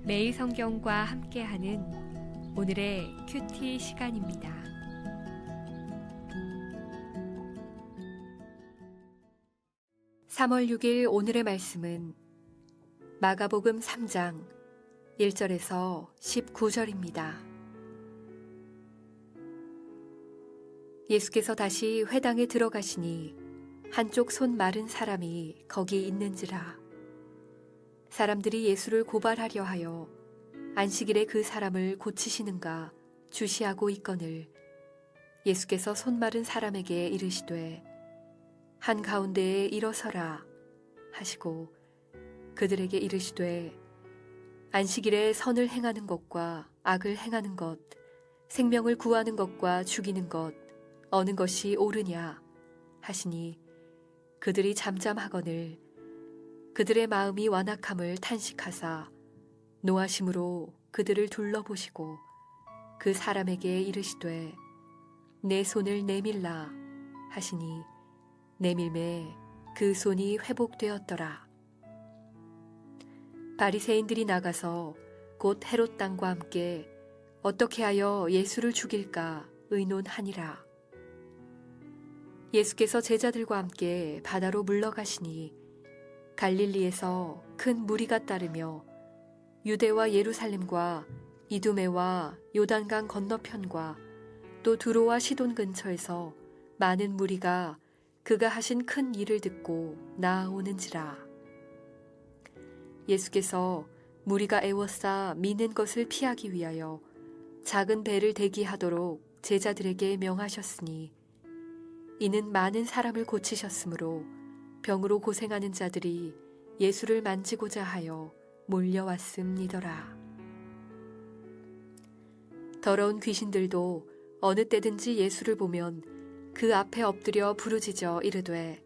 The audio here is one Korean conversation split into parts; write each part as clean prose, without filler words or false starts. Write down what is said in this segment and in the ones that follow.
매일 성경과 함께하는 오늘의 큐티 시간입니다. (3월 6일) 오늘의 말씀은 마가복음 3장 1절에서 19절입니다. 예수께서 다시 회당에 들어가시니 한쪽 손 마른 사람이 거기 있는지라. 사람들이 예수를 고발하려 하여 안식일에 그 사람을 고치시는가 주시하고 있거늘, 예수께서 손 마른 사람에게 이르시되 한가운데에 일어서라 하시고 그들에게 이르시되 안식일에 선을 행하는 것과 악을 행하는 것, 생명을 구하는 것과 죽이는 것 어느 것이 옳으냐 하시니 그들이 잠잠하거늘 그들의 마음이 완악함을 탄식하사 노하심으로 그들을 둘러보시고 그 사람에게 이르시되 내 손을 내밀라 하시니 내밀매 그 손이 회복되었더라. 바리새인들이 나가서 곧 헤롯 당과 함께 어떻게 하여 예수를 죽일까 의논하니라. 예수께서 제자들과 함께 바다로 물러가시니 갈릴리에서 큰 무리가 따르며 유대와 예루살렘과 이두메와 요단강 건너편과 또 두로와 시돈 근처에서 많은 무리가 그가 하신 큰 일을 듣고 나아오는지라. 예수께서 무리가 애워싸 미는 것을 피하기 위하여 작은 배를 대기하도록 제자들에게 명하셨으니 이는 많은 사람을 고치셨으므로 병으로 고생하는 자들이 예수를 만지고자 하여 몰려왔음이더라. 더러운 귀신들도 어느 때든지 예수를 보면 그 앞에 엎드려 부르짖어 이르되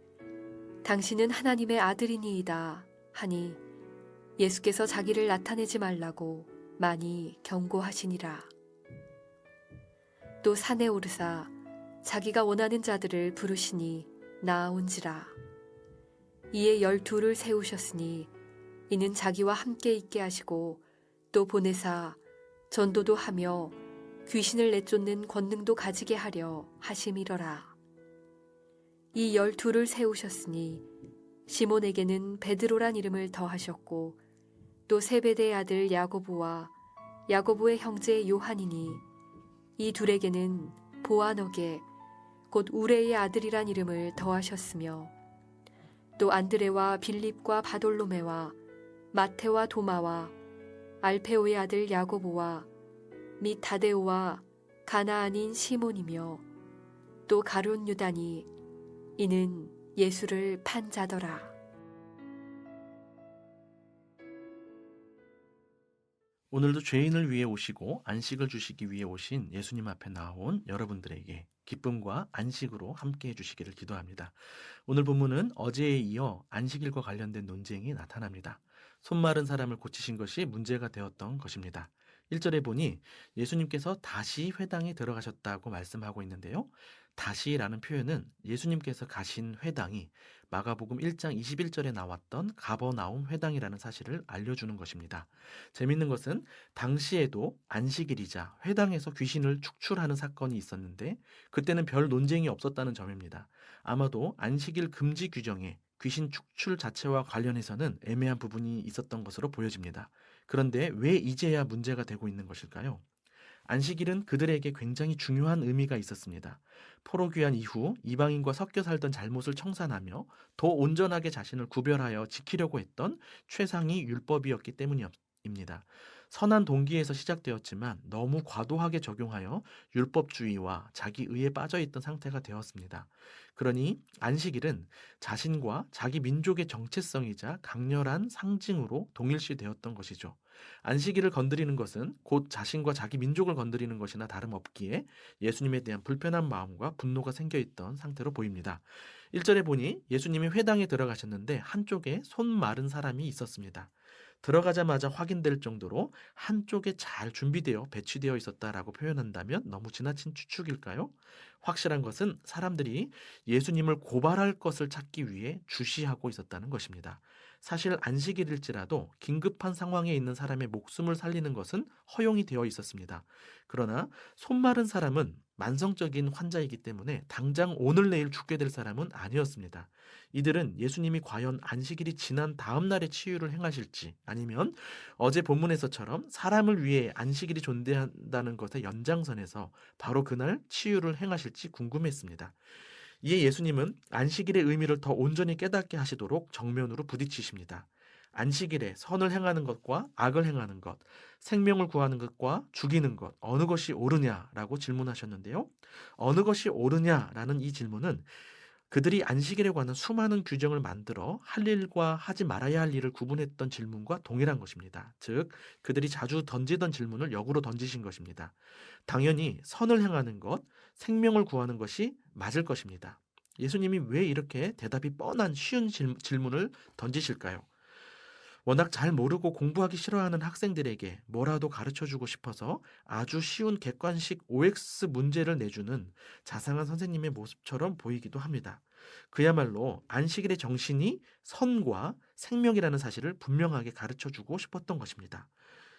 당신은 하나님의 아들이니이다 하니 예수께서 자기를 나타내지 말라고 많이 경고하시니라. 또 산에 오르사 자기가 원하는 자들을 부르시니 나아온지라. 이에 12를 세우셨으니 이는 자기와 함께 있게 하시고 또 보내사 전도도 하며 귀신을 내쫓는 권능도 가지게 하려 하심이러라. 이 12를 세우셨으니 시몬에게는 베드로란 이름을 더하셨고 또 세베대의 아들 야고보와 야고보의 형제 요한이니 이 둘에게는 보아너게 곧 우레의 아들이란 이름을 더하셨으며 또 안드레와 빌립과 바돌로메와 마테와 도마와 알페오의 아들 야고보와 및 다데오와 가나안인 시몬이며 또 가룟 유다니 이는 예수를 판 자더라. 오늘도 죄인을 위해 오시고 안식을 주시기 위해 오신 예수님 앞에 나온 여러분들에게 기쁨과 안식으로 함께 해주시기를 기도합니다. 오늘 본문은 어제에 이어 안식일과 관련된 논쟁이 나타납니다. 손 마른 사람을 고치신 것이 문제가 되었던 것입니다. 1절에 보니 예수님께서 다시 회당에 들어가셨다고 말씀하고 있는데요. 다시라는 표현은 예수님께서 가신 회당이 마가복음 1장 21절에 나왔던 가버나움 회당이라는 사실을 알려주는 것입니다. 재밌는 것은 당시에도 안식일이자 회당에서 귀신을 축출하는 사건이 있었는데 그때는 별 논쟁이 없었다는 점입니다. 아마도 안식일 금지 규정에 귀신 축출 자체와 관련해서는 애매한 부분이 있었던 것으로 보여집니다. 그런데 왜 이제야 문제가 되고 있는 것일까요? 안식일은 그들에게 굉장히 중요한 의미가 있었습니다. 포로 귀환 이후 이방인과 섞여 살던 잘못을 청산하며 더 온전하게 자신을 구별하여 지키려고 했던 최상위 율법이었기 때문입니다. 선한 동기에서 시작되었지만 너무 과도하게 적용하여 율법주의와 자기의에 빠져있던 상태가 되었습니다. 그러니 안식일은 자신과 자기 민족의 정체성이자 강렬한 상징으로 동일시되었던 것이죠. 안식일을 건드리는 것은 곧 자신과 자기 민족을 건드리는 것이나 다름없기에 예수님에 대한 불편한 마음과 분노가 생겨있던 상태로 보입니다. 1절에 보니 예수님이 회당에 들어가셨는데 한쪽에 손 마른 사람이 있었습니다. 들어가자마자 확인될 정도로 한쪽에 잘 준비되어 배치되어 있었다라고 표현한다면 너무 지나친 추측일까요? 확실한 것은 사람들이 예수님을 고발할 것을 찾기 위해 주시하고 있었다는 것입니다. 사실 안식일일지라도 긴급한 상황에 있는 사람의 목숨을 살리는 것은 허용이 되어 있었습니다. 그러나 손 마른 사람은 만성적인 환자이기 때문에 당장 오늘 내일 죽게 될 사람은 아니었습니다. 이들은 예수님이 과연 안식일이 지난 다음 날에 치유를 행하실지, 아니면 어제 본문에서처럼 사람을 위해 안식일이 존재한다는 것의 연장선에서 바로 그날 치유를 행하실지 궁금했습니다. 이에 예수님은 안식일의 의미를 더 온전히 깨닫게 하시도록 정면으로 부딪히십니다. 안식일에 선을 행하는 것과 악을 행하는 것, 생명을 구하는 것과 죽이는 것, 어느 것이 옳으냐라고 질문하셨는데요. 어느 것이 옳으냐라는 이 질문은 그들이 안식일에 관한 수많은 규정을 만들어 할 일과 하지 말아야 할 일을 구분했던 질문과 동일한 것입니다. 즉, 그들이 자주 던지던 질문을 역으로 던지신 것입니다. 당연히 선을 행하는 것, 생명을 구하는 것이 맞을 것입니다. 예수님이 왜 이렇게 대답이 뻔한 쉬운 질문을 던지실까요? 워낙 잘 모르고 공부하기 싫어하는 학생들에게 뭐라도 가르쳐 주고 싶어서 아주 쉬운 객관식 OX 문제를 내주는 자상한 선생님의 모습처럼 보이기도 합니다. 그야말로 안식일의 정신이 선과 생명이라는 사실을 분명하게 가르쳐 주고 싶었던 것입니다.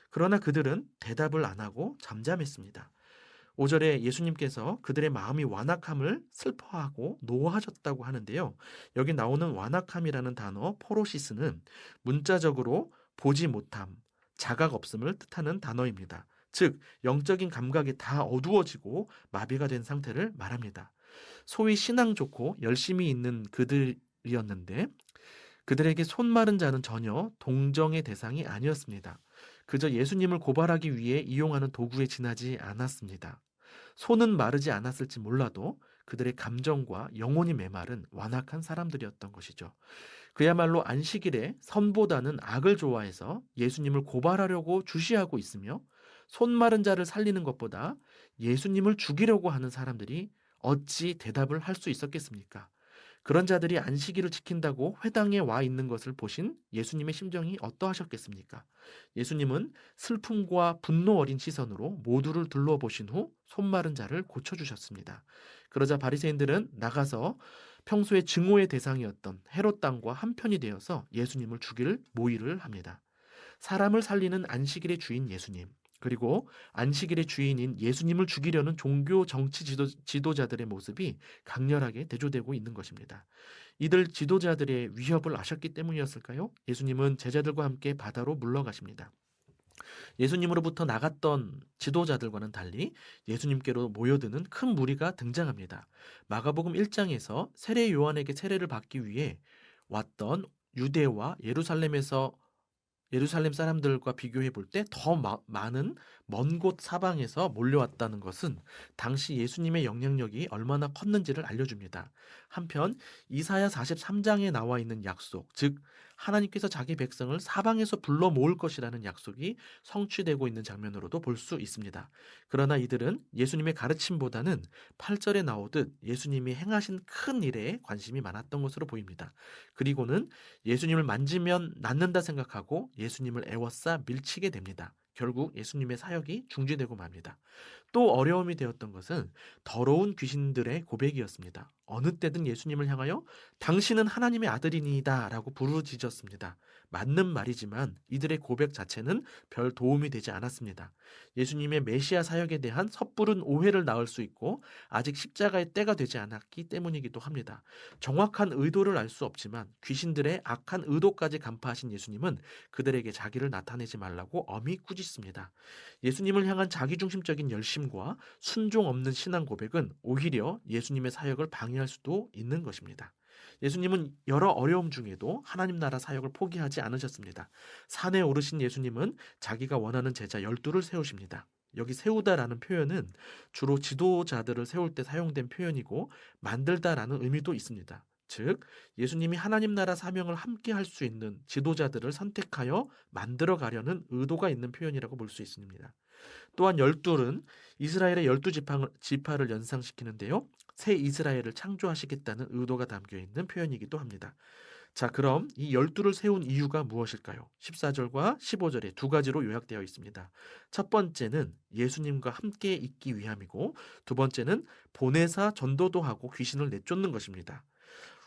그러나 그들은 대답을 안 하고 잠잠했습니다. 5절에 예수님께서 그들의 마음이 완악함을 슬퍼하고 노하셨다고 하는데요. 여기 나오는 완악함이라는 단어 포로시스는 문자적으로 보지 못함, 자각 없음을 뜻하는 단어입니다. 즉, 영적인 감각이 다 어두워지고 마비가 된 상태를 말합니다. 소위 신앙 좋고 열심히 있는 그들이었는데 그들에게 손 마른 자는 전혀 동정의 대상이 아니었습니다. 그저 예수님을 고발하기 위해 이용하는 도구에 지나지 않았습니다. 손은 마르지 않았을지 몰라도 그들의 감정과 영혼이 메마른 완악한 사람들이었던 것이죠. 그야말로 안식일에 선보다는 악을 좋아해서 예수님을 고발하려고 주시하고 있으며 손 마른 자를 살리는 것보다 예수님을 죽이려고 하는 사람들이 어찌 대답을 할 수 있었겠습니까? 그런 자들이 안식일을 지킨다고 회당에 와 있는 것을 보신 예수님의 심정이 어떠하셨겠습니까? 예수님은 슬픔과 분노 어린 시선으로 모두를 둘러보신 후 손마른 자를 고쳐주셨습니다. 그러자 바리새인들은 나가서 평소에 증오의 대상이었던 헤롯 당과 한편이 되어서 예수님을 죽일 모의를 합니다. 사람을 살리는 안식일의 주인 예수님, 그리고 안식일의 주인인 예수님을 죽이려는 종교 정치 지도자들의 모습이 강렬하게 대조되고 있는 것입니다. 이들 지도자들의 위협을 아셨기 때문이었을까요? 예수님은 제자들과 함께 바다로 물러가십니다. 예수님으로부터 나갔던 지도자들과는 달리 예수님께로 모여드는 큰 무리가 등장합니다. 마가복음 1장에서 세례 요한에게 세례를 받기 위해 왔던 유대와 예루살렘 사람들과 비교해 볼 때 더 많은 먼 곳 사방에서 몰려왔다는 것은 당시 예수님의 영향력이 얼마나 컸는지를 알려줍니다. 한편 이사야 43장에 나와 있는 약속, 즉 하나님께서 자기 백성을 사방에서 불러 모을 것이라는 약속이 성취되고 있는 장면으로도 볼 수 있습니다. 그러나 이들은 예수님의 가르침보다는 8절에 나오듯 예수님이 행하신 큰 일에 관심이 많았던 것으로 보입니다. 그리고는 예수님을 만지면 낫는다 생각하고 예수님을 애워싸 밀치게 됩니다. 결국 예수님의 사역이 중지되고 맙니다. 또 어려움이 되었던 것은 더러운 귀신들의 고백이었습니다. 어느 때든 예수님을 향하여 당신은 하나님의 아들이니이다 라고 부르짖었습니다. 맞는 말이지만 이들의 고백 자체는 별 도움이 되지 않았습니다. 예수님의 메시아 사역에 대한 섣부른 오해를 낳을 수 있고 아직 십자가의 때가 되지 않았기 때문이기도 합니다. 정확한 의도를 알 수 없지만 귀신들의 악한 의도까지 간파하신 예수님은 그들에게 자기를 나타내지 말라고 엄히 꾸짖습니다. 예수님을 향한 자기중심적인 열심과 순종 없는 신앙 고백은 오히려 예수님의 사역을 방해할 수도 있는 것입니다. 예수님은 여러 어려움 중에도 하나님 나라 사역을 포기하지 않으셨습니다. 산에 오르신 예수님은 자기가 원하는 제자 12를 세우십니다. 여기 세우다라는 표현은 주로 지도자들을 세울 때 사용된 표현이고 만들다라는 의미도 있습니다. 즉, 예수님이 하나님 나라 사명을 함께 할 수 있는 지도자들을 선택하여 만들어 가려는 의도가 있는 표현이라고 볼 수 있습니다. 또한 열둘은 이스라엘의 12지파를 연상시키는데요. 새 이스라엘을 창조하시겠다는 의도가 담겨 있는 표현이기도 합니다. 자, 그럼 이 12를 세운 이유가 무엇일까요? 14절과 15절에 두 가지로 요약되어 있습니다. 첫 번째는 예수님과 함께 있기 위함이고 두 번째는 보내사 전도도 하고 귀신을 내쫓는 것입니다.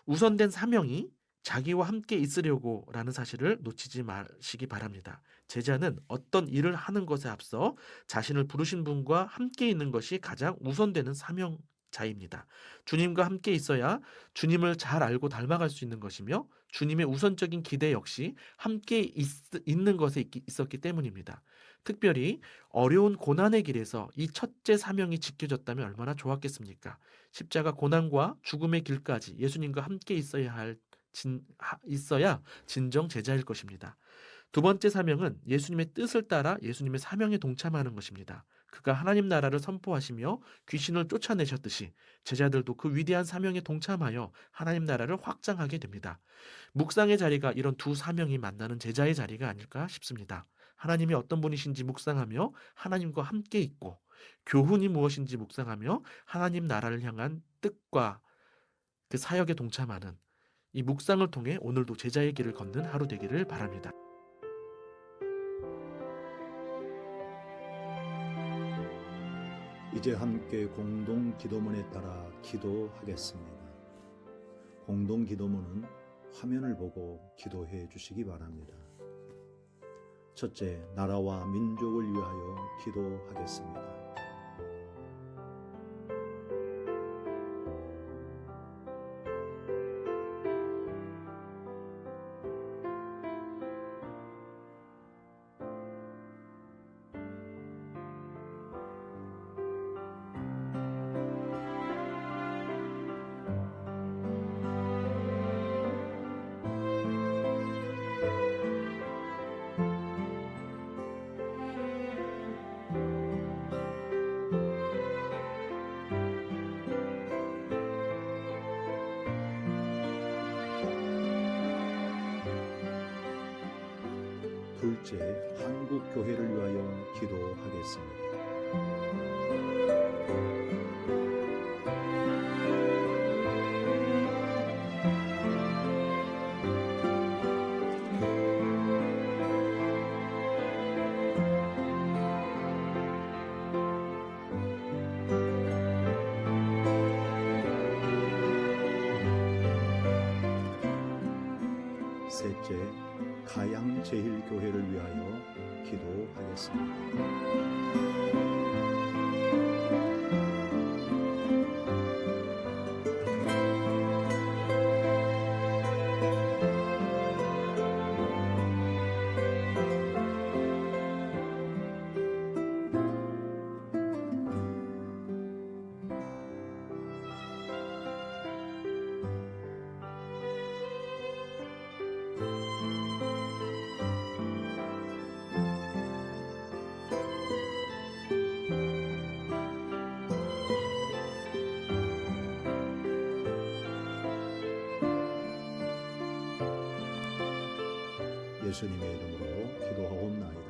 우선된 사명이 자기와 함께 있으려고 라는 사실을 놓치지 마시기 바랍니다. 제자는 어떤 일을 하는 것에 앞서 자신을 부르신 분과 함께 있는 것이 가장 우선되는 사명자입니다. 주님과 함께 있어야 주님을 잘 알고 닮아갈 수 있는 것이며 주님의 우선적인 기대 역시 함께 있는 것에 있었기 때문입니다. 특별히 어려운 고난의 길에서 이 첫째 사명이 지켜졌다면 얼마나 좋았겠습니까? 십자가 고난과 죽음의 길까지 예수님과 함께 있어야 진정 제자일 것입니다. 두 번째 사명은 예수님의 뜻을 따라 예수님의 사명에 동참하는 것입니다. 그가 하나님 나라를 선포하시며 귀신을 쫓아내셨듯이 제자들도 그 위대한 사명에 동참하여 하나님 나라를 확장하게 됩니다. 묵상의 자리가 이런 두 사명이 만나는 제자의 자리가 아닐까 싶습니다. 하나님이 어떤 분이신지 묵상하며 하나님과 함께 있고, 교훈이 무엇인지 묵상하며 하나님 나라를 향한 뜻과 그 사역에 동참하는 이 묵상을 통해 오늘도 제자의 길을 걷는 하루 되기를 바랍니다. 이제 함께 공동 기도문에 따라 기도하겠습니다. 공동 기도문은 화면을 보고 기도해 주시기 바랍니다. 첫째, 나라와 민족을 위하여 기도하겠습니다. 둘째, 한국 교회를 위하여 기도하겠습니다. 셋째, 가양제일교회를 위하여 기도하겠습니다. 예수님의 이름으로 기도하옵나이다.